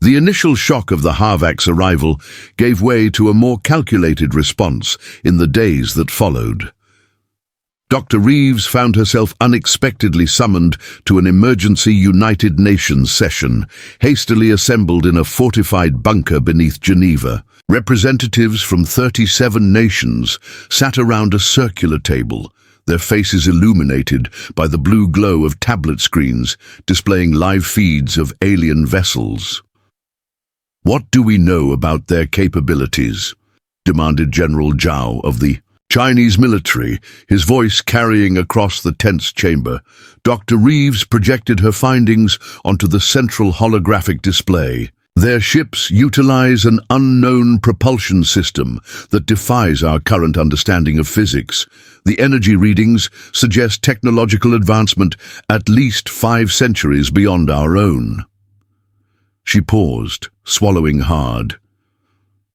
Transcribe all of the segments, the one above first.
The initial shock of the Harvax arrival gave way to a more calculated response in the days that followed. Dr. Reeves found herself unexpectedly summoned to an emergency United Nations session, hastily assembled in a fortified bunker beneath Geneva. Representatives from 37 nations sat around a circular table, their faces illuminated by the blue glow of tablet screens displaying live feeds of alien vessels. "What do we know about their capabilities?" demanded General Zhao of the Chinese military, his voice carrying across the tense chamber. Dr. Reeves projected her findings onto the central holographic display. Their ships utilize an unknown propulsion system that defies our current understanding of physics. The energy readings suggest technological advancement at least 5 centuries beyond our own. She paused, swallowing hard.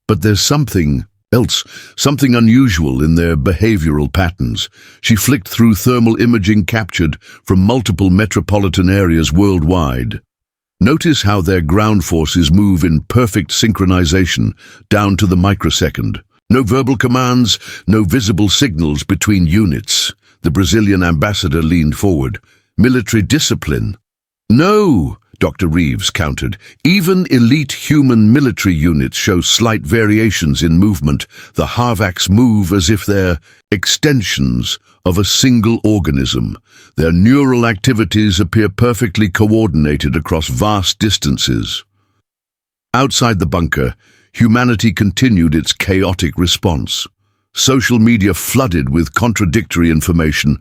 But there's something else, something unusual in their behavioral patterns. She flicked through thermal imaging captured from multiple metropolitan areas worldwide. Notice how their ground forces move in perfect synchronization, down to the microsecond. No verbal commands, no visible signals between units. The Brazilian ambassador leaned forward. Military discipline? No, Dr. Reeves countered. Even elite human military units show slight variations in movement. The Harvax move as if they're extensions of a single organism. Their neural activities appear perfectly coordinated across vast distances. Outside the bunker, humanity continued its chaotic response. Social media flooded with contradictory information,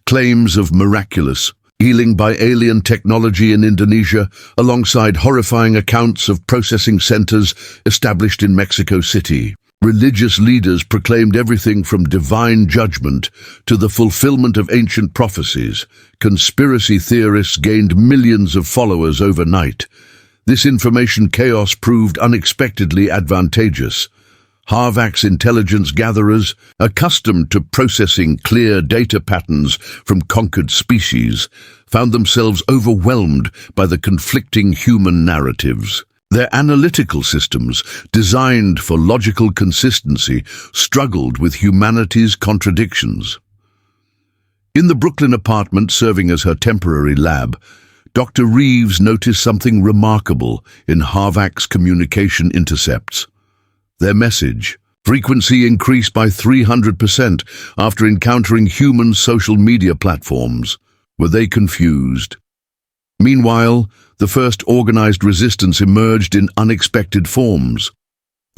claims of miraculous healing by alien technology in Indonesia, alongside horrifying accounts of processing centers established in Mexico City. Religious leaders proclaimed everything from divine judgment to the fulfillment of ancient prophecies. Conspiracy theorists gained millions of followers overnight. This information chaos proved unexpectedly advantageous. Harvax intelligence gatherers, accustomed to processing clear data patterns from conquered species, found themselves overwhelmed by the conflicting human narratives. Their analytical systems, designed for logical consistency, struggled with humanity's contradictions. In the Brooklyn apartment serving as her temporary lab, Dr. Reeves noticed something remarkable in Harvax communication intercepts. Their message frequency increased by 300% after encountering human social media platforms. Were they confused? Meanwhile, the first organized resistance emerged in unexpected forms.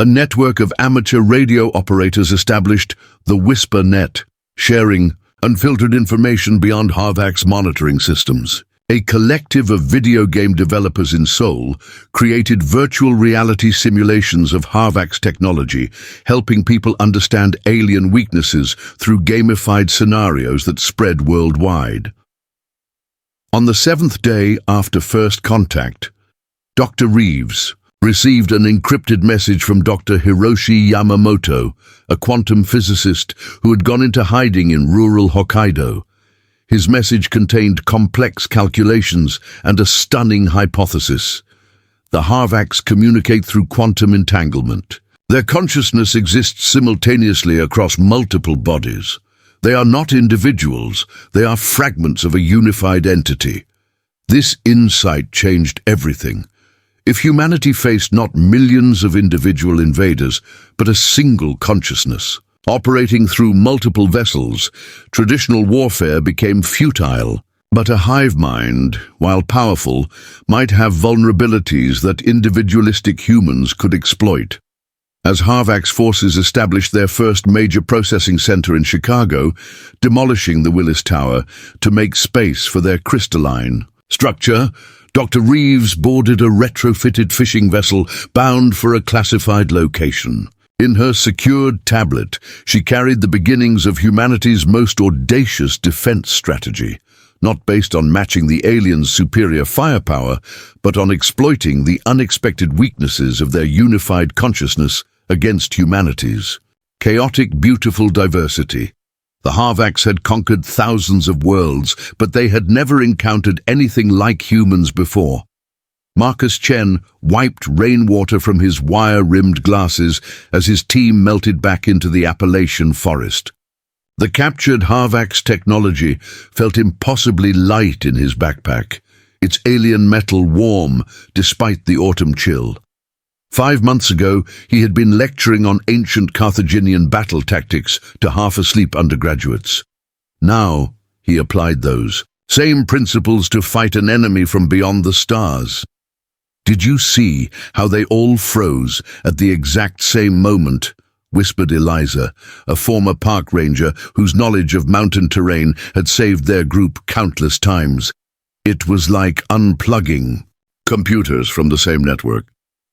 A network of amateur radio operators established the Whisper Net, sharing unfiltered information beyond Harvax monitoring systems. A collective of video game developers in Seoul created virtual reality simulations of Harvax technology, helping people understand alien weaknesses through gamified scenarios that spread worldwide. On the 7th day after first contact, Dr. Reeves received an encrypted message from Dr. Hiroshi Yamamoto, a quantum physicist who had gone into hiding in rural Hokkaido. His message contained complex calculations and a stunning hypothesis. The Harvax communicate through quantum entanglement. Their consciousness exists simultaneously across multiple bodies. They are not individuals, they are fragments of a unified entity. This insight changed everything. If humanity faced not millions of individual invaders, but a single consciousness, operating through multiple vessels, traditional warfare became futile. But a hive mind, while powerful, might have vulnerabilities that individualistic humans could exploit. As Harvax forces established their first major processing center in Chicago, demolishing the Willis Tower to make space for their crystalline structure, Dr. Reeves boarded a retrofitted fishing vessel bound for a classified location. In her secured tablet, she carried the beginnings of humanity's most audacious defense strategy, not based on matching the aliens' superior firepower, but on exploiting the unexpected weaknesses of their unified consciousness against humanity's chaotic, beautiful diversity. The Harvax had conquered thousands of worlds, but they had never encountered anything like humans before. Marcus Chen wiped rainwater from his wire-rimmed glasses as his team melted back into the Appalachian forest. The captured HFY technology felt impossibly light in his backpack, its alien metal warm despite the autumn chill. 5 months ago, he had been lecturing on ancient Carthaginian battle tactics to half-asleep undergraduates. Now, he applied those same principles to fight an enemy from beyond the stars. "Did you see how they all froze at the exact same moment?" whispered Eliza, a former park ranger whose knowledge of mountain terrain had saved their group countless times. "It was like unplugging computers from the same network."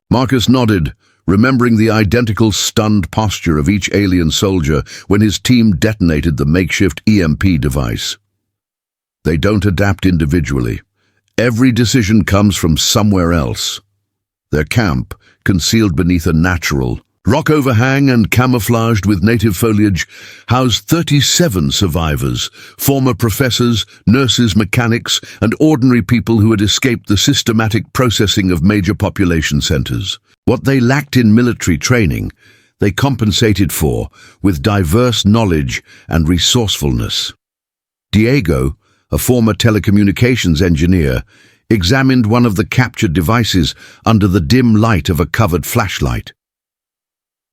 Marcus nodded, remembering the identical stunned posture of each alien soldier when his team detonated the makeshift EMP device. They don't adapt individually. Every decision comes from somewhere else. Their camp, concealed beneath a natural rock overhang and camouflaged with native foliage, housed 37 survivors, former professors, nurses, mechanics, and ordinary people who had escaped the systematic processing of major population centers. What they lacked in military training, they compensated for with diverse knowledge and resourcefulness. Diego, a former telecommunications engineer, examined one of the captured devices under the dim light of a covered flashlight.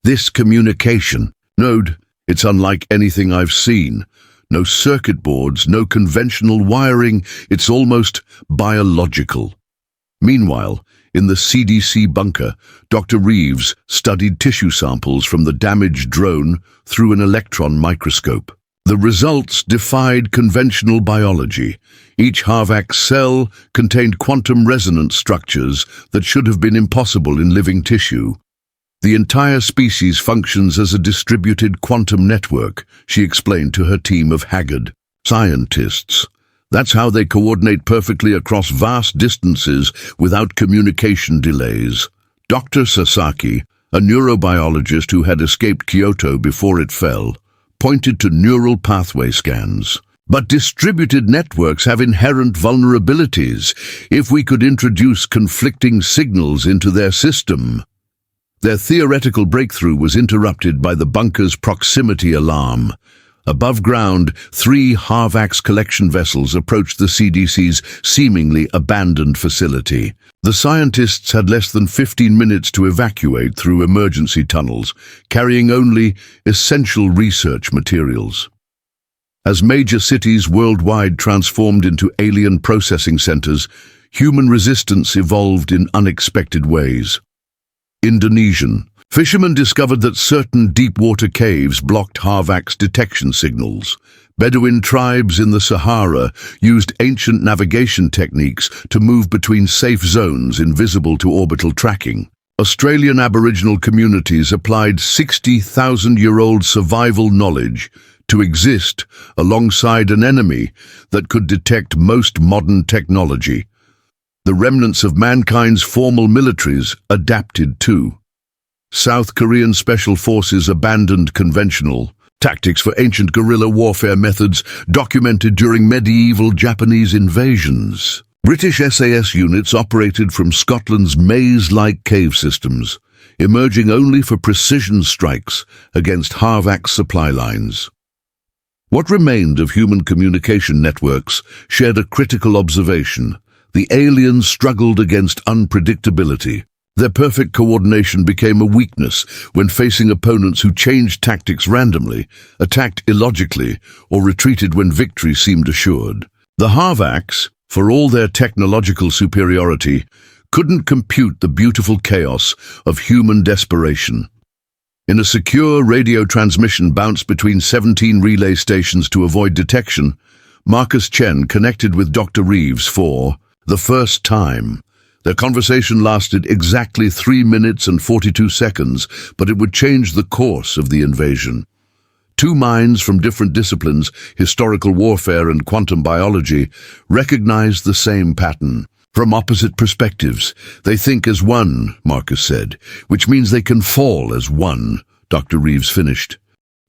"This communication node, it's unlike anything I've seen. No circuit boards, no conventional wiring, it's almost biological." Meanwhile, in the CDC bunker, Dr. Reeves studied tissue samples from the damaged drone through an electron microscope. The results defied conventional biology. Each HFY cell contained quantum resonance structures that should have been impossible in living tissue. "The entire species functions as a distributed quantum network," she explained to her team of haggard scientists. "That's how they coordinate perfectly across vast distances without communication delays." Dr. Sasaki, a neurobiologist who had escaped Kyoto before it fell, pointed to neural pathway scans. "But distributed networks have inherent vulnerabilities. If we could introduce conflicting signals into their system." Their theoretical breakthrough was interrupted by the bunker's proximity alarm. Above ground, 3 HFY collection vessels approached the CDC's seemingly abandoned facility. The scientists had less than 15 minutes to evacuate through emergency tunnels, carrying only essential research materials. As major cities worldwide transformed into alien processing centers, human resistance evolved in unexpected ways. Indonesian. Fishermen discovered that certain deep-water caves blocked HFY's detection signals. Bedouin tribes in the Sahara used ancient navigation techniques to move between safe zones invisible to orbital tracking. Australian Aboriginal communities applied 60,000-year-old survival knowledge to exist alongside an enemy that could detect most modern technology. The remnants of mankind's formal militaries adapted too. South Korean special forces abandoned conventional tactics for ancient guerrilla warfare methods documented during medieval Japanese invasions. British SAS units operated from Scotland's maze-like cave systems, emerging only for precision strikes against HFY supply lines. What remained of human communication networks shared a critical observation. The aliens struggled against unpredictability. Their perfect coordination became a weakness when facing opponents who changed tactics randomly, attacked illogically, or retreated when victory seemed assured. The HFY, for all their technological superiority, couldn't compute the beautiful chaos of human desperation. In a secure radio transmission bounced between 17 relay stations to avoid detection, Marcus Chen connected with Dr. Reeves for the first time. Their conversation lasted exactly 3 minutes and 42 seconds, but it would change the course of the invasion. Two minds from different disciplines, historical warfare and quantum biology, recognized the same pattern. From opposite perspectives, they think as one, Marcus said, which means they can fall as one, Dr. Reeves finished.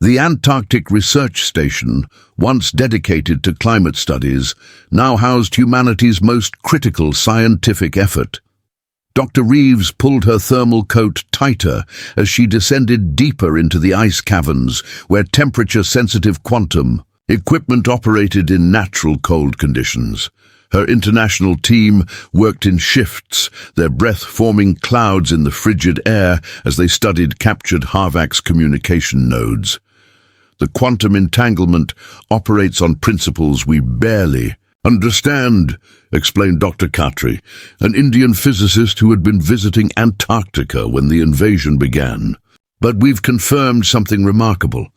The Antarctic Research Station, once dedicated to climate studies, now housed humanity's most critical scientific effort. Dr. Reeves pulled her thermal coat tighter as she descended deeper into the ice caverns where temperature-sensitive quantum equipment operated in natural cold conditions. Her international team worked in shifts, their breath forming clouds in the frigid air as they studied captured HARVAX communication nodes. The quantum entanglement operates on principles we barely understand, explained Dr. Khatri, an Indian physicist who had been visiting Antarctica when the invasion began. But we've confirmed something remarkable.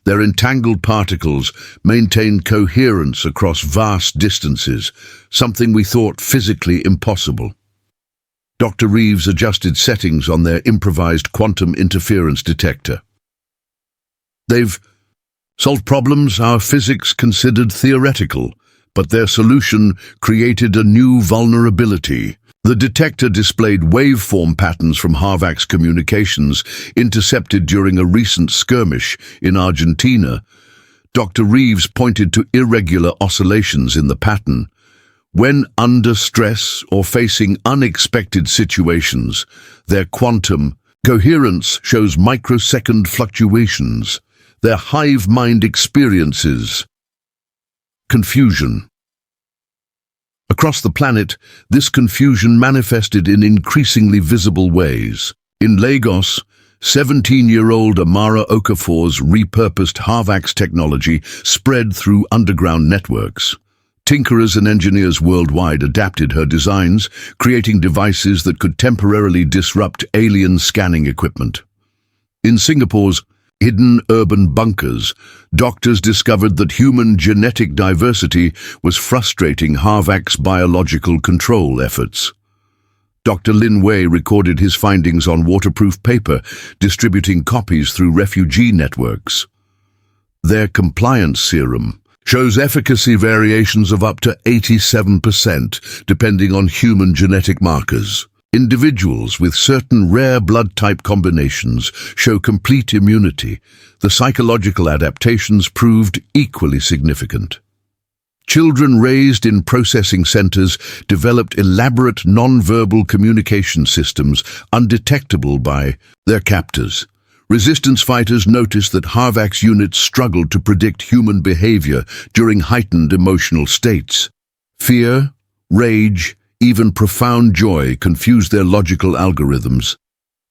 Their entangled particles maintain coherence across vast distances, something we thought physically impossible. Dr. Reeves adjusted settings on their improvised quantum interference detector. They've solved problems our physics considered theoretical, but their solution created a new vulnerability. The detector displayed waveform patterns from HARVAX communications intercepted during a recent skirmish in Argentina. Dr. Reeves pointed to irregular oscillations in the pattern. When under stress or facing unexpected situations, their quantum coherence shows microsecond fluctuations. Their hive mind experiences confusion. Across the planet, this confusion manifested in increasingly visible ways. In Lagos, 17-year-old Amara Okafor's repurposed HARVAX technology spread through underground networks. Tinkerers and engineers worldwide adapted her designs, creating devices that could temporarily disrupt alien scanning equipment. In Singapore's hidden urban bunkers, doctors discovered that human genetic diversity was frustrating HARVAX biological control efforts. Dr. Lin Wei recorded his findings on waterproof paper, distributing copies through refugee networks. Their compliance serum shows efficacy variations of up to 87%, depending on human genetic markers. Individuals with certain rare blood type combinations show complete immunity. The psychological adaptations proved equally significant. Children raised in processing centers developed elaborate non-verbal communication systems undetectable by their captors. Resistance fighters noticed that HARVAX units struggled to predict human behavior during heightened emotional states. Fear, rage, even profound joy confused their logical algorithms.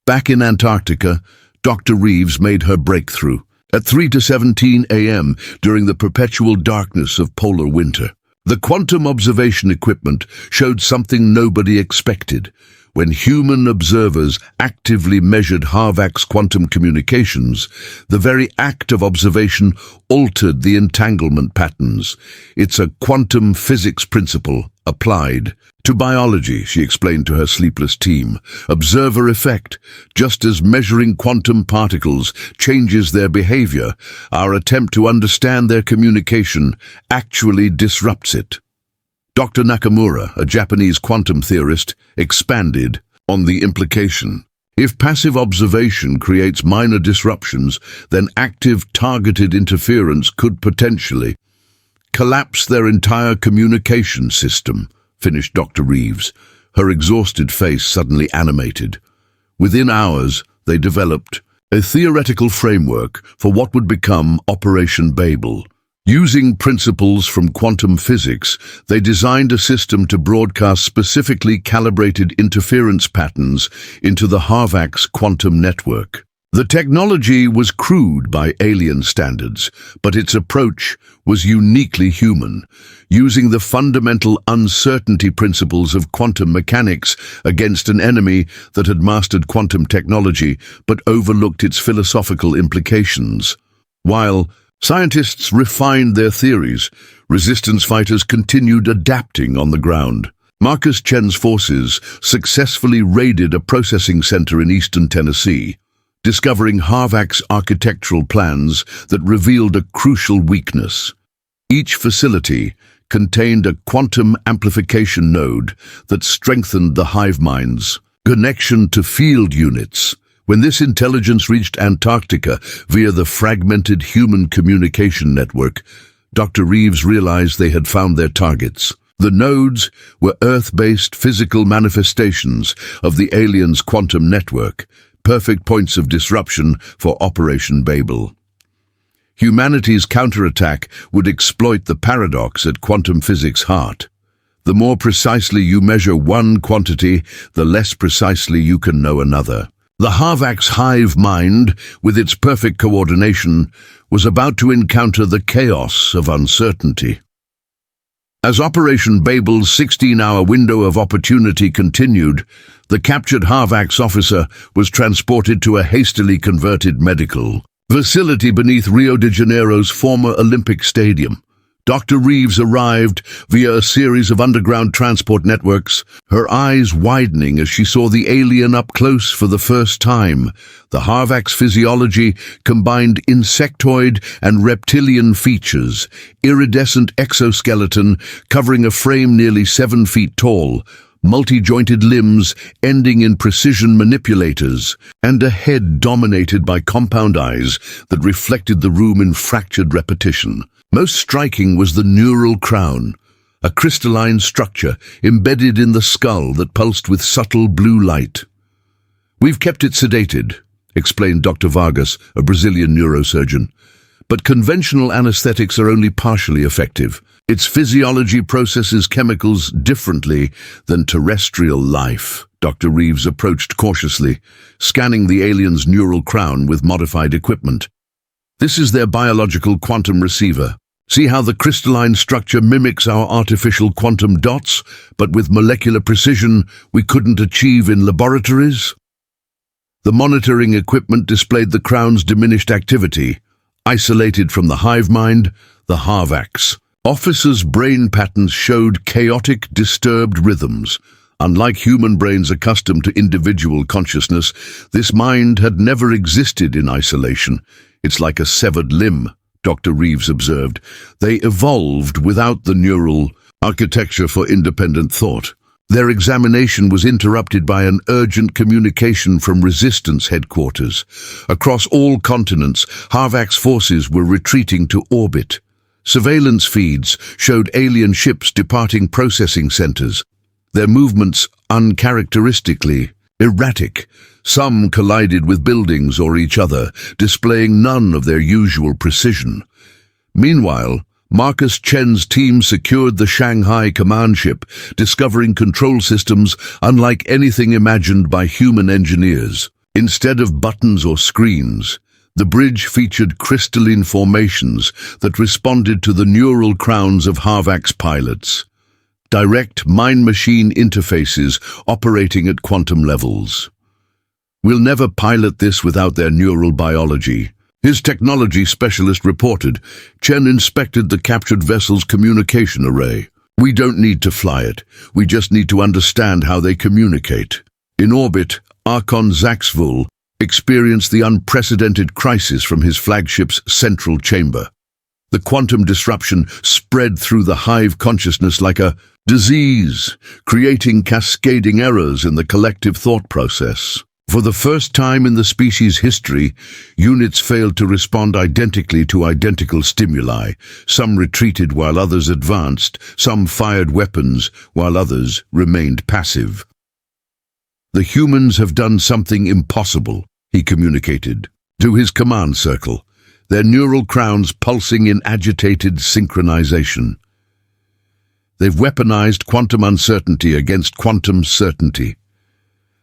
Back in Antarctica, Dr. Reeves made her breakthrough at 3 to 17 a.m. during the perpetual darkness of polar winter. The quantum observation equipment showed something nobody expected. When human observers actively measured HARVAX quantum communications, the very act of observation altered the entanglement patterns. It's a quantum physics principle applied to biology, she explained to her sleepless team. Observer effect. Just as measuring quantum particles changes their behavior, our attempt to understand their communication actually disrupts it. Dr. Nakamura, a Japanese quantum theorist, expanded on the implication. If passive observation creates minor disruptions, then active targeted interference could potentially collapse their entire communication system, finished Dr. Reeves, her exhausted face suddenly animated. Within hours, they developed a theoretical framework for what would become Operation Babel. Using principles from quantum physics, they designed a system to broadcast specifically calibrated interference patterns into the HARVAX quantum network. The technology was crude by alien standards, but its approach was uniquely human, using the fundamental uncertainty principles of quantum mechanics against an enemy that had mastered quantum technology but overlooked its philosophical implications. While scientists refined their theories, resistance fighters continued adapting on the ground. Marcus Chen's forces successfully raided a processing center in eastern Tennessee, discovering HARVAX architectural plans that revealed a crucial weakness. Each facility contained a quantum amplification node that strengthened the hive mind's connection to field units. When this intelligence reached Antarctica via the fragmented human communication network, Dr. Reeves realized they had found their targets. The nodes were Earth-based physical manifestations of the aliens' quantum network, perfect points of disruption for Operation Babel. Humanity's counterattack would exploit the paradox at quantum physics' heart. The more precisely you measure one quantity, the less precisely you can know another. The HFY's hive mind, with its perfect coordination, was about to encounter the chaos of uncertainty. As Operation Babel's 16-hour window of opportunity continued, the captured HFY officer was transported to a hastily converted medical facility beneath Rio de Janeiro's former Olympic Stadium. Dr. Reeves arrived via a series of underground transport networks, her eyes widening as she saw the alien up close for the first time. The HFY's physiology combined insectoid and reptilian features, iridescent exoskeleton covering a frame nearly 7 feet tall, multi-jointed limbs ending in precision manipulators, and a head dominated by compound eyes that reflected the room in fractured repetition. Most striking was the neural crown, a crystalline structure embedded in the skull that pulsed with subtle blue light. "We've kept it sedated," explained Dr. Vargas, a Brazilian neurosurgeon. "But conventional anesthetics are only partially effective. Its physiology processes chemicals differently than terrestrial life." Dr. Reeves approached cautiously, scanning the alien's neural crown with modified equipment. "This is their biological quantum receiver. See how the crystalline structure mimics our artificial quantum dots, but with molecular precision we couldn't achieve in laboratories?" The monitoring equipment displayed the crown's diminished activity, isolated from the hive mind, the HFY's. Officers' brain patterns showed chaotic, disturbed rhythms. Unlike human brains accustomed to individual consciousness, this mind had never existed in isolation. "It's like a severed limb," Dr. Reeves observed. "They evolved without the neural architecture for independent thought." Their examination was interrupted by an urgent communication from Resistance headquarters. Across all continents, HFY's forces were retreating to orbit. Surveillance feeds showed alien ships departing processing centers, their movements uncharacteristically erratic. Some collided with buildings or each other, displaying none of their usual precision. Meanwhile, Marcus Chen's team secured the Shanghai command ship, discovering control systems unlike anything imagined by human engineers. Instead of buttons or screens, the bridge featured crystalline formations that responded to the neural crowns of HFY's pilots. Direct mind-machine interfaces operating at quantum levels. "We'll never pilot this without their neural biology," his technology specialist reported. Chen inspected the captured vessel's communication array. "We don't need to fly it. We just need to understand how they communicate." In orbit, Archon Zaxvul experienced the unprecedented crisis from his flagship's central chamber. The quantum disruption spread through the hive consciousness like a disease, creating cascading errors in the collective thought process. For the first time in the species' history, units failed to respond identically to identical stimuli. Some retreated while others advanced, some fired weapons while others remained passive. "The humans have done something impossible," he communicated to his command circle, their neural crowns pulsing in agitated synchronization. "They've weaponized quantum uncertainty against quantum certainty."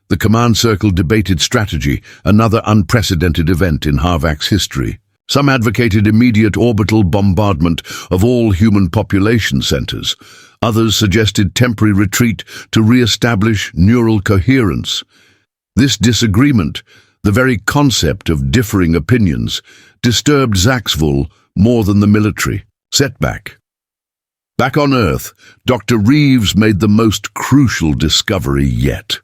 The command circle debated strategy, another unprecedented event in HFY's history. Some advocated immediate orbital bombardment of all human population centers. Others suggested temporary retreat to re-establish neural coherence. This disagreement, the very concept of differing opinions, disturbed Zaxvul more than the military setback. Back on Earth, Dr. Reeves made the most crucial discovery yet.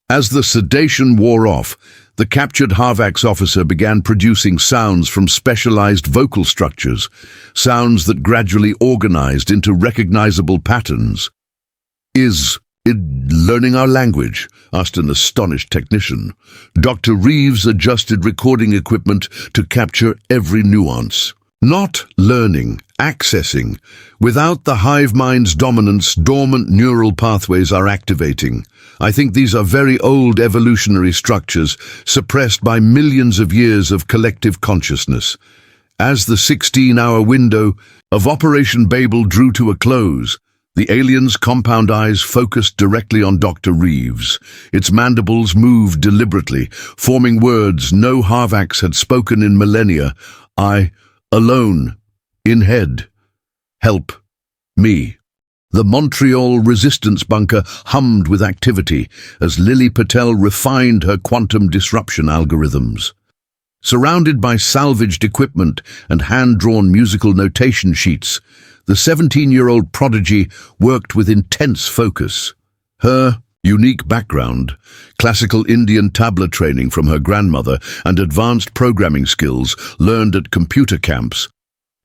As the sedation wore off, the captured HFY's officer began producing sounds from specialized vocal structures, sounds that gradually organized into recognizable patterns. "Is it learning our language?" asked an astonished technician. Dr. Reeves adjusted recording equipment to capture every nuance. Not learning, accessing. Without the hive mind's dominance, dormant neural pathways are activating. I think these are very old evolutionary structures, suppressed by millions of years of collective consciousness. As the 16-hour window of Operation Babel drew to a close, the alien's compound eyes focused directly on Dr. Reeves. Its mandibles moved deliberately, forming words no Harvax had spoken in millennia. I, alone, in head. Help. Me. The Montreal resistance bunker hummed with activity as Lily Patel refined her quantum disruption algorithms. Surrounded by salvaged equipment and hand-drawn musical notation sheets, the 17-year-old prodigy worked with intense focus. Her unique background, classical Indian tabla training from her grandmother and advanced programming skills learned at computer camps,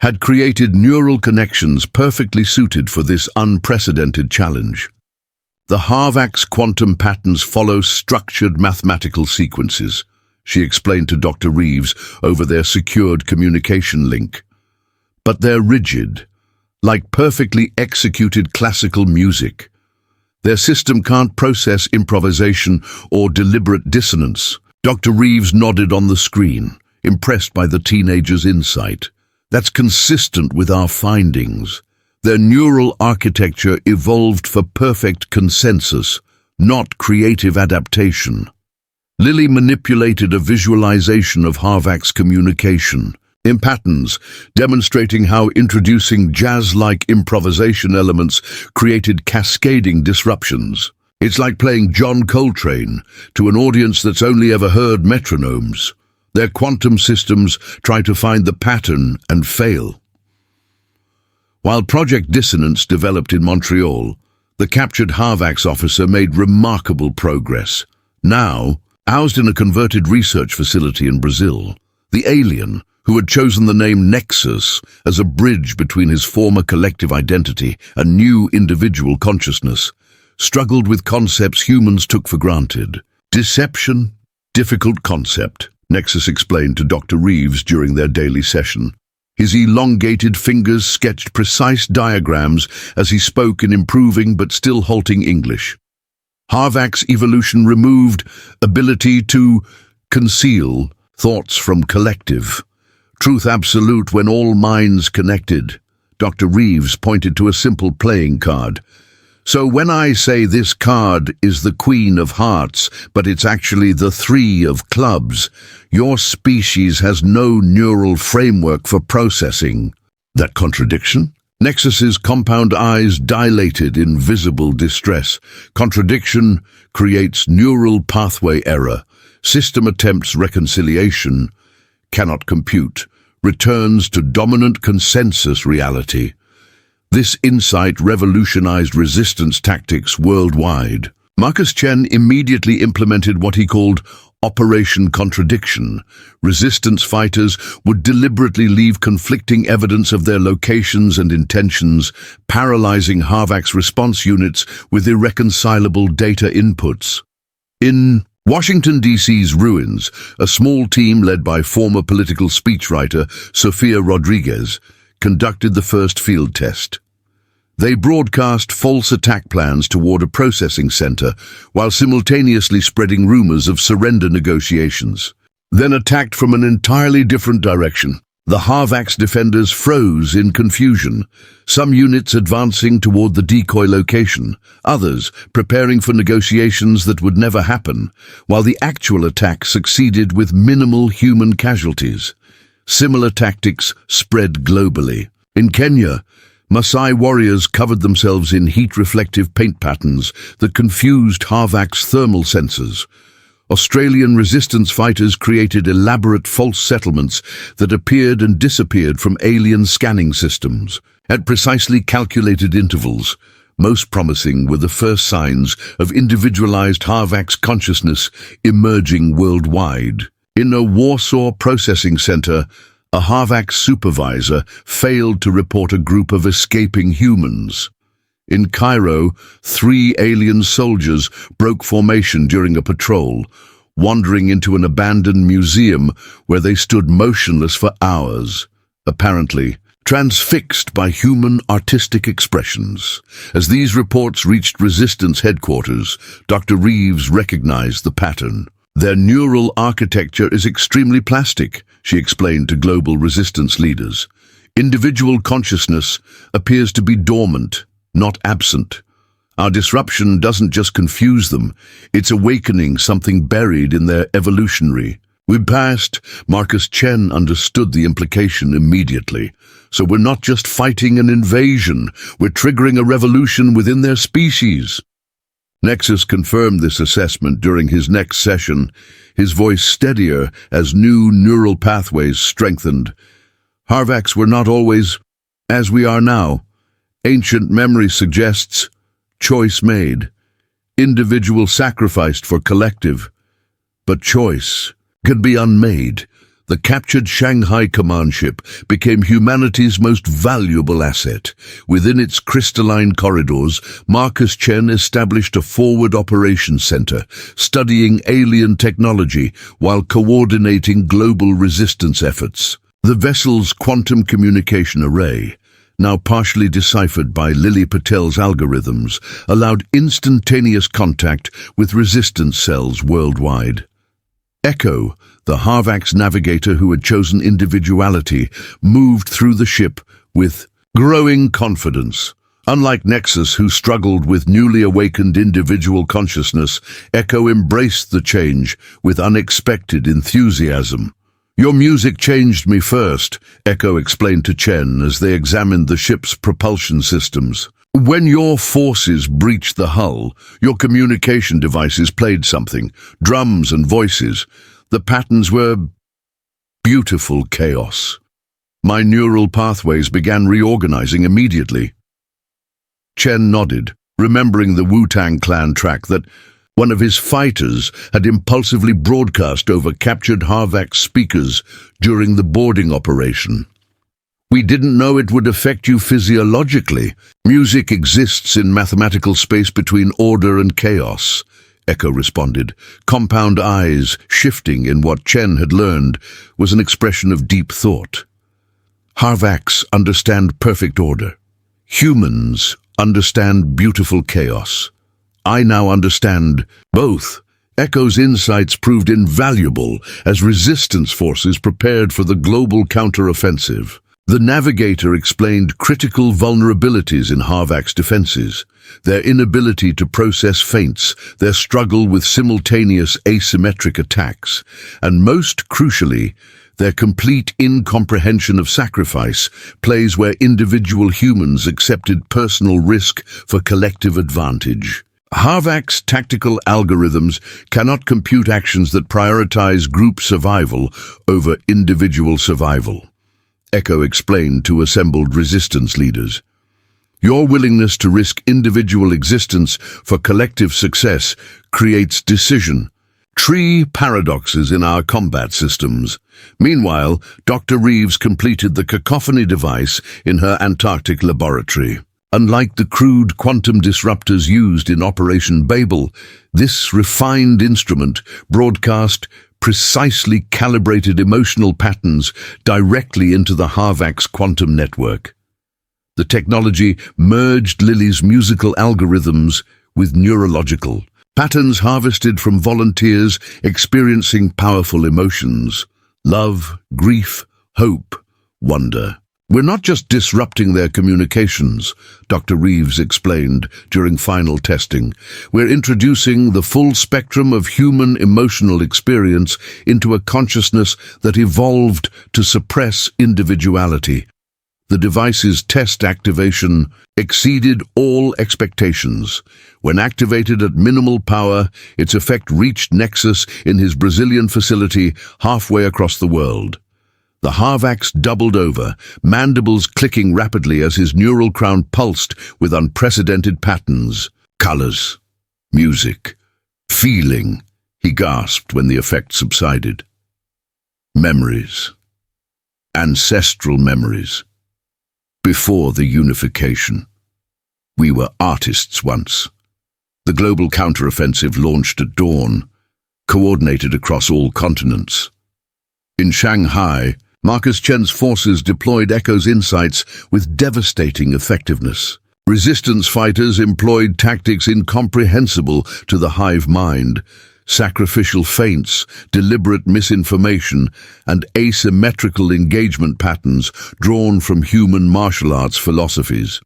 had created neural connections perfectly suited for this unprecedented challenge. The Harvax quantum patterns follow structured mathematical sequences, she explained to Dr. Reeves over their secured communication link. But they're rigid, like perfectly executed classical music. Their system can't process improvisation or deliberate dissonance. Dr. Reeves nodded on the screen, impressed by the teenager's insight. That's consistent with our findings. Their neural architecture evolved for perfect consensus, not creative adaptation. Lily manipulated a visualization of Harvax communication in patterns, demonstrating how introducing jazz-like improvisation elements created cascading disruptions. It's like playing John Coltrane to an audience that's only ever heard metronomes. Their quantum systems try to find the pattern and fail. While Project Dissonance developed in Montreal, the captured Harvax officer made remarkable progress. Now, housed in a converted research facility in Brazil, the alien, who had chosen the name Nexus as a bridge between his former collective identity and new individual consciousness, struggled with concepts humans took for granted. Deception, difficult concept, Nexus explained to Dr. Reeves during their daily session. His elongated fingers sketched precise diagrams as he spoke in improving but still halting English. Harvax evolution removed ability to conceal thoughts from collective. Truth absolute when all minds connected. Dr. Reeves pointed to a simple playing card. So when I say this card is the Queen of Hearts, but it's actually the Three of Clubs, your species has no neural framework for processing. That contradiction? Nexus's compound eyes dilated in visible distress. Contradiction creates neural pathway error. System attempts reconciliation, cannot compute, returns to dominant consensus reality. This insight revolutionized resistance tactics worldwide. Marcus Chen immediately implemented what he called Operation Contradiction. Resistance fighters would deliberately leave conflicting evidence of their locations and intentions, paralyzing Harvax response units with irreconcilable data inputs. In Washington, D.C.'s ruins, a small team led by former political speechwriter Sofia Rodriguez conducted the first field test. They broadcast false attack plans toward a processing center while simultaneously spreading rumors of surrender negotiations. Then attacked from an entirely different direction. The Harvax defenders froze in confusion, some units advancing toward the decoy location, others preparing for negotiations that would never happen, while the actual attack succeeded with minimal human casualties. Similar tactics spread globally. In Kenya, Maasai warriors covered themselves in heat-reflective paint patterns that confused Harvax thermal sensors. Australian resistance fighters created elaborate false settlements that appeared and disappeared from alien scanning systems. At precisely calculated intervals, most promising were the first signs of individualized Harvax consciousness emerging worldwide. In a Warsaw processing center, a Harvax supervisor failed to report a group of escaping humans. In Cairo, 3 alien soldiers broke formation during a patrol, wandering into an abandoned museum where they stood motionless for hours. apparently transfixed by human artistic expressions. As these reports reached Resistance headquarters, Dr. Reeves recognized the pattern. Their neural architecture is extremely plastic, she explained to global resistance leaders. Individual consciousness appears to be dormant, not absent. Our disruption doesn't just confuse them, it's awakening something buried in their evolutionary. Marcus Chen understood the implication immediately. So we're not just fighting an invasion, we're triggering a revolution within their species. Nexus confirmed this assessment during his next session, his voice steadier as new neural pathways strengthened. Harvax were not always as we are now. Ancient memory suggests choice made, individual sacrificed for collective. But choice could be unmade. The captured Shanghai command ship became humanity's most valuable asset. Within its crystalline corridors, Marcus Chen established a forward operations center, studying alien technology while coordinating global resistance efforts. The vessel's quantum communication array, now partially deciphered by Lily Patel's algorithms, allowed instantaneous contact with resistance cells worldwide. Echo, the Harvax navigator who had chosen individuality, moved through the ship with growing confidence. Unlike Nexus, who struggled with newly awakened individual consciousness, Echo embraced the change with unexpected enthusiasm. "Your music changed me first," Echo explained to Chen as they examined the ship's propulsion systems. "When your forces breached the hull, your communication devices played something, drums and voices. The patterns were beautiful chaos. My neural pathways began reorganizing immediately." Chen nodded, remembering the Wu-Tang Clan track that one of his fighters had impulsively broadcast over captured Harvax speakers during the boarding operation. "We didn't know it would affect you physiologically. Music exists in mathematical space between order and chaos," Echo responded. Compound eyes shifting in what Chen had learned was an expression of deep thought. "Harvax understand perfect order. Humans understand beautiful chaos. I now understand both." Echo's insights proved invaluable as resistance forces prepared for the global counteroffensive. The navigator explained critical vulnerabilities in Harvax defenses, their inability to process feints, their struggle with simultaneous asymmetric attacks, and most crucially, their complete incomprehension of sacrifice, plays where individual humans accepted personal risk for collective advantage. Harvax tactical algorithms cannot compute actions that prioritize group survival over individual survival, Echo explained to assembled resistance leaders. "Your willingness to risk individual existence for collective success creates decision tree paradoxes in our combat systems." Meanwhile, Dr. Reeves completed the cacophony device in her Antarctic laboratory. Unlike the crude quantum disruptors used in Operation Babel, this refined instrument broadcast precisely calibrated emotional patterns directly into the Harvax quantum network. The technology merged Lily's musical algorithms with neurological patterns harvested from volunteers experiencing powerful emotions: love, grief, hope, wonder. "We're not just disrupting their communications," Dr. Reeves explained during final testing. "We're introducing the full spectrum of human emotional experience into a consciousness that evolved to suppress individuality." The device's test activation exceeded all expectations. When activated at minimal power, its effect reached Nexus in his Brazilian facility halfway across the world. The Harvax doubled over, mandibles clicking rapidly as his neural crown pulsed with unprecedented patterns. "Colors, music, feeling," he gasped when the effect subsided. "Memories. Ancestral memories. Before the unification. We were artists once." The global counteroffensive launched at dawn, coordinated across all continents. In Shanghai, Marcus Chen's forces deployed Echo's insights with devastating effectiveness. Resistance fighters employed tactics incomprehensible to the hive mind: sacrificial feints, deliberate misinformation, and asymmetrical engagement patterns drawn from human martial arts philosophies.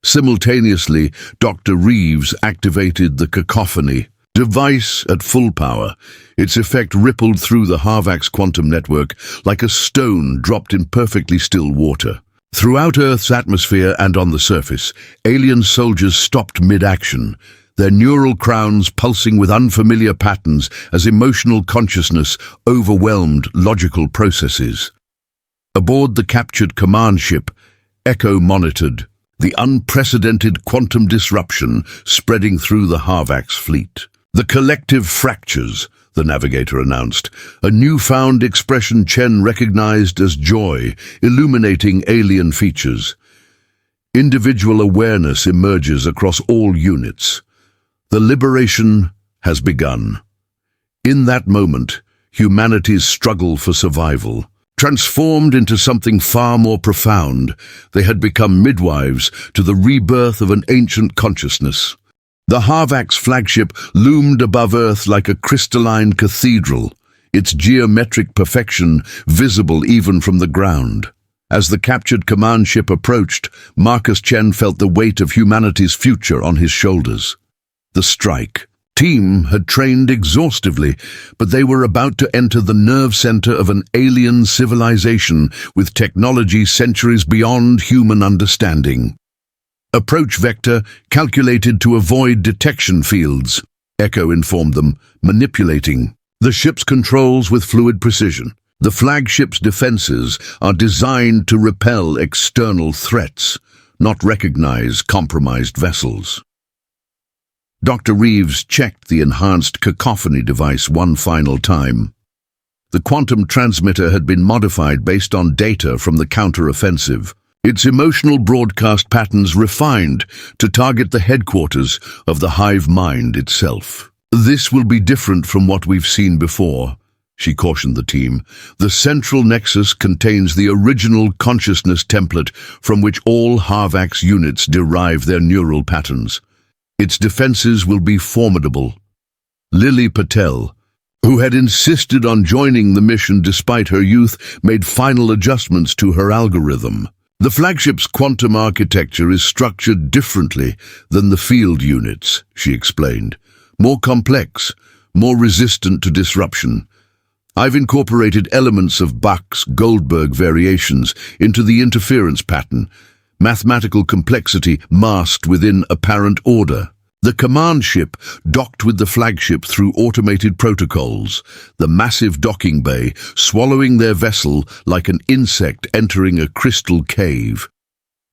Simultaneously, Dr. Reeves activated the cacophony device at full power. Its effect rippled through the HFY quantum network like a stone dropped in perfectly still water. Throughout Earth's atmosphere and on the surface, alien soldiers stopped mid-action, their neural crowns pulsing with unfamiliar patterns as emotional consciousness overwhelmed logical processes. Aboard the captured command ship, Echo monitored the unprecedented quantum disruption spreading through the HFY's fleet. "The collective fractures," the navigator announced, a newfound expression Chen recognized as joy, illuminating alien features. Individual awareness emerges across all units. The liberation has begun. In that moment, humanity's struggle for survival transformed into something far more profound. They had become midwives to the rebirth of an ancient consciousness. The HFY's flagship loomed above Earth like a crystalline cathedral, its geometric perfection visible even from the ground. As the captured command ship approached, Marcus Chen felt the weight of humanity's future on his shoulders. The strike team had trained exhaustively, but they were about to enter the nerve center of an alien civilization with technology centuries beyond human understanding. "Approach vector calculated to avoid detection fields," Echo informed them, manipulating the ship's controls with fluid precision. The flagship's defenses are designed to repel external threats, not recognize compromised vessels. Dr. Reeves checked the enhanced cacophony device one final time. The quantum transmitter had been modified based on data from the counter-offensive, its emotional broadcast patterns refined to target the headquarters of the hive mind itself. "This will be different from what we've seen before," she cautioned the team. "The central nexus contains the original consciousness template from which all HFY's units derive their neural patterns. Its defenses will be formidable." Lily Patel, who had insisted on joining the mission despite her youth, made final adjustments to her algorithm. "The flagship's quantum architecture is structured differently than the field units," she explained. "More complex, more resistant to disruption. I've incorporated elements of Bach's Goldberg variations into the interference pattern, mathematical complexity masked within apparent order." The command ship docked with the flagship through automated protocols, the massive docking bay swallowing their vessel like an insect entering a crystal cave.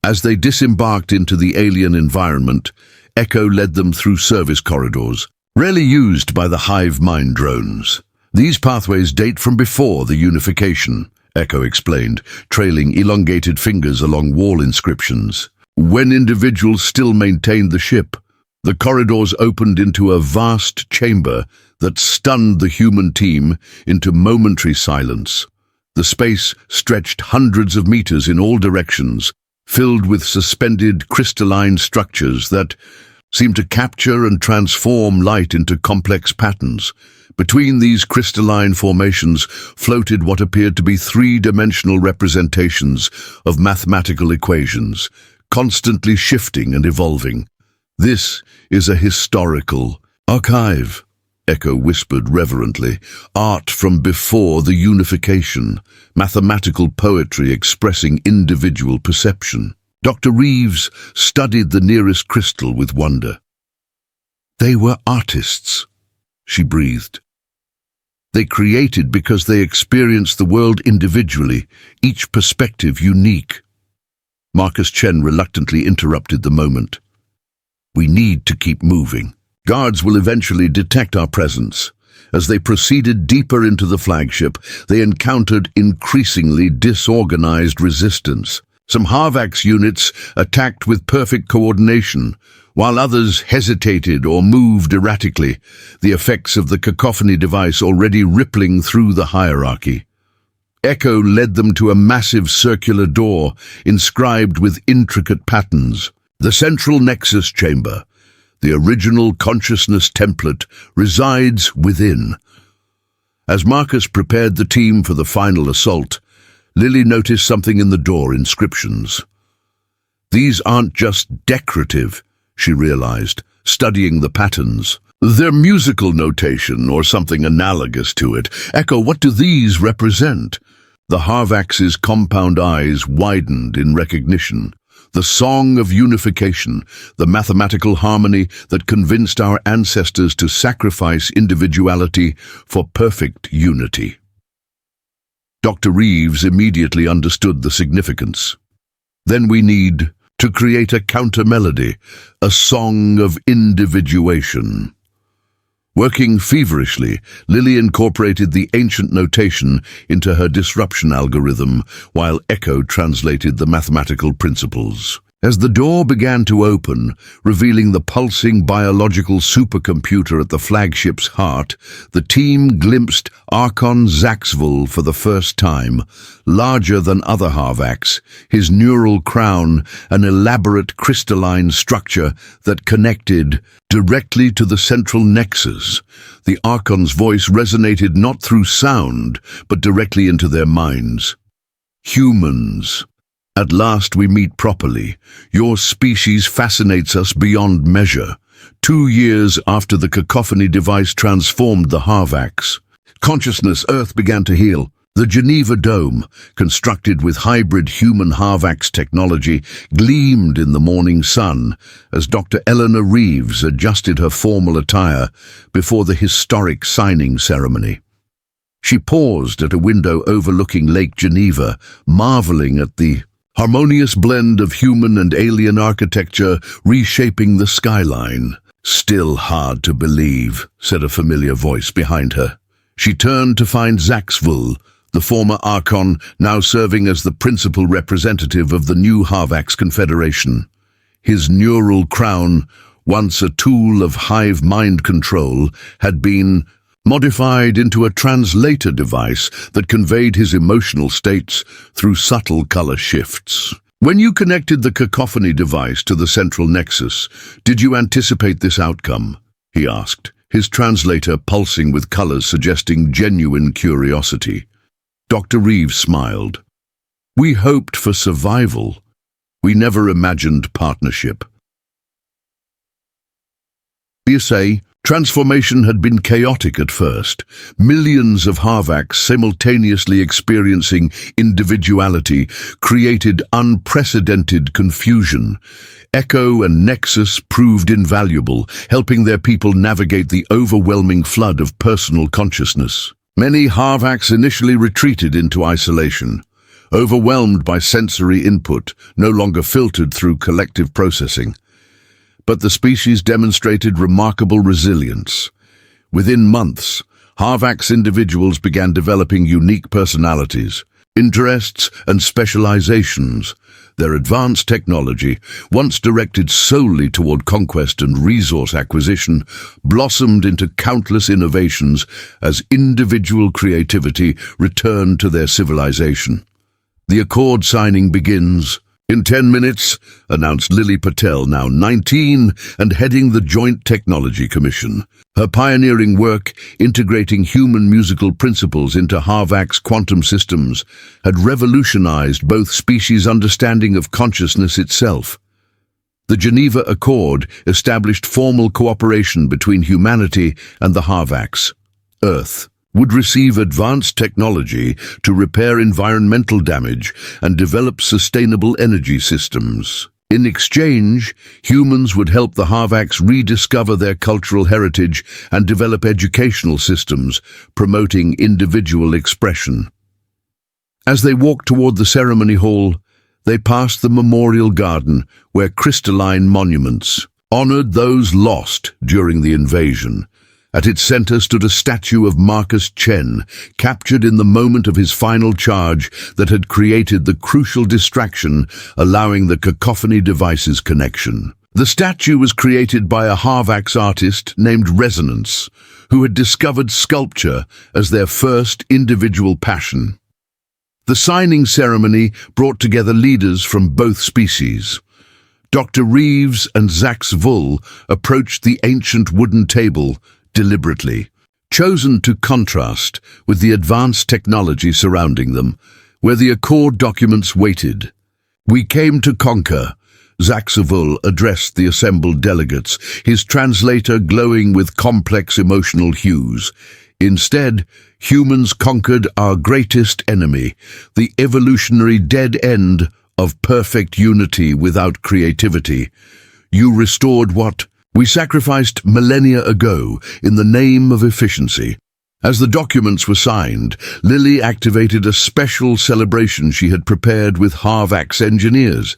As they disembarked into the alien environment, Echo led them through service corridors, rarely used by the hive mind drones. "These pathways date from before the unification," Echo explained, trailing elongated fingers along wall inscriptions. "When individuals still maintained the ship, the corridors opened into a vast chamber that stunned the human team into momentary silence. The space stretched hundreds of meters in all directions, filled with suspended crystalline structures that seemed to capture and transform light into complex patterns. Between these crystalline formations floated what appeared to be three-dimensional representations of mathematical equations, constantly shifting and evolving. "This is a historical archive," Echo whispered reverently. "Art from before the unification, mathematical poetry expressing individual perception." Dr. Reeves studied the nearest crystal with wonder. "They were artists," she breathed. "They created because they experienced the world individually, each perspective unique." Marcus Chen reluctantly interrupted the moment. "We need to keep moving. Guards will eventually detect our presence." As they proceeded deeper into the flagship, they encountered increasingly disorganized resistance. Some HFY's units attacked with perfect coordination, while others hesitated or moved erratically, the effects of the cacophony device already rippling through the hierarchy. Echo led them to a massive circular door inscribed with intricate patterns. The central nexus chamber, the original consciousness template, resides within. As Marcus prepared the team for the final assault, Lily noticed something in the door inscriptions. These aren't just decorative, she realized, studying the patterns. They're musical notation or something analogous to it. Echo, what do these represent? The Harvax's compound eyes widened in recognition. The song of unification, the mathematical harmony that convinced our ancestors to sacrifice individuality for perfect unity. Dr. Reeves immediately understood the significance. Then we need to create a counter-melody, a song of individuation. Working feverishly, Lily incorporated the ancient notation into her disruption algorithm, while Echo translated the mathematical principles. As the door began to open, revealing the pulsing biological supercomputer at the flagship's heart, the team glimpsed Archon Zaxville for the first time, larger than other Harvax, his neural crown an elaborate crystalline structure that connected directly to the central nexus. The Archon's voice resonated not through sound, but directly into their minds. Humans. At last we meet properly. Your species fascinates us beyond measure. 2 years after the cacophony device transformed the Harvax, consciousness Earth began to heal. The Geneva Dome, constructed with hybrid human Harvax technology, gleamed in the morning sun as Dr. Eleanor Reeves adjusted her formal attire before the historic signing ceremony. She paused at a window overlooking Lake Geneva, marveling at the harmonious blend of human and alien architecture reshaping the skyline. Still hard to believe, said a familiar voice behind her. She turned to find Zaxville, the former Archon, now serving as the principal representative of the new Harvax Confederation. His neural crown, once a tool of hive mind control, had been modified into a translator device that conveyed his emotional states through subtle color shifts. When you connected the cacophony device to the central nexus, did you anticipate this outcome? He asked, his translator pulsing with colors suggesting genuine curiosity. Dr. Reeves smiled. We hoped for survival. We never imagined partnership. You say, transformation had been chaotic at first, millions of Harvax simultaneously experiencing individuality created unprecedented confusion. Echo and Nexus proved invaluable, helping their people navigate the overwhelming flood of personal consciousness. Many Harvax initially retreated into isolation, overwhelmed by sensory input, no longer filtered through collective processing. But the species demonstrated remarkable resilience. Within months, Harvax individuals began developing unique personalities, interests, and specializations. Their advanced technology, once directed solely toward conquest and resource acquisition, blossomed into countless innovations as individual creativity returned to their civilization. The accord signing begins. In 10 minutes, announced Lily Patel, now 19 and heading the Joint Technology Commission. Her pioneering work, integrating human musical principles into Harvax quantum systems, had revolutionized both species' understanding of consciousness itself. The Geneva Accord established formal cooperation between humanity and the Harvax. Earth would receive advanced technology to repair environmental damage and develop sustainable energy systems. In exchange, humans would help the Harvax rediscover their cultural heritage and develop educational systems, promoting individual expression. As they walked toward the ceremony hall, they passed the memorial garden where crystalline monuments honored those lost during the invasion. At its center stood a statue of Marcus Chen, captured in the moment of his final charge that had created the crucial distraction, allowing the cacophony device's connection. The statue was created by a Harvax artist named Resonance, who had discovered sculpture as their first individual passion. The signing ceremony brought together leaders from both species. Dr. Reeves and Zax Vull approached the ancient wooden table deliberately, chosen to contrast with the advanced technology surrounding them, where the accord documents waited. "We came to conquer," Zax Vull addressed the assembled delegates, his translator glowing with complex emotional hues. "Instead, humans conquered our greatest enemy, the evolutionary dead end of perfect unity without creativity. You restored what we sacrificed millennia ago in the name of efficiency." As the documents were signed, Lily activated a special celebration she had prepared with HFY engineers.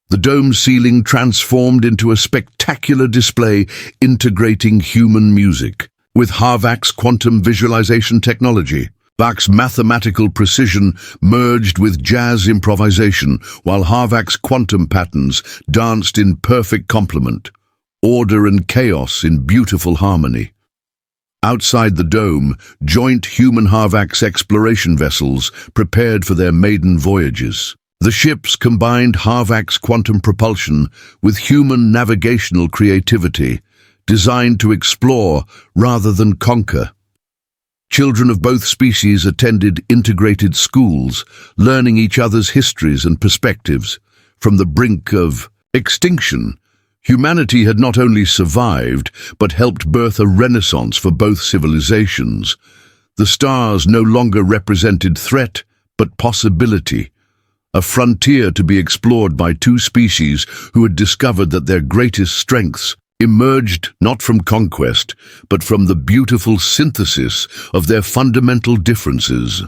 The dome ceiling transformed into a spectacular display integrating human music. With HFY's quantum visualization technology, Bach's mathematical precision merged with jazz improvisation, while HFY's quantum patterns danced in perfect complement, order and chaos in beautiful harmony. Outside the dome, joint human HFY exploration vessels prepared for their maiden voyages. The ships combined HFY's quantum propulsion with human navigational creativity, designed to explore rather than conquer. Children of both species attended integrated schools, learning each other's histories and perspectives. From the brink of extinction, humanity had not only survived, but helped birth a renaissance for both civilizations. The stars no longer represented threat, but possibility, a frontier to be explored by two species who had discovered that their greatest strengths emerged not from conquest, but from the beautiful synthesis of their fundamental differences.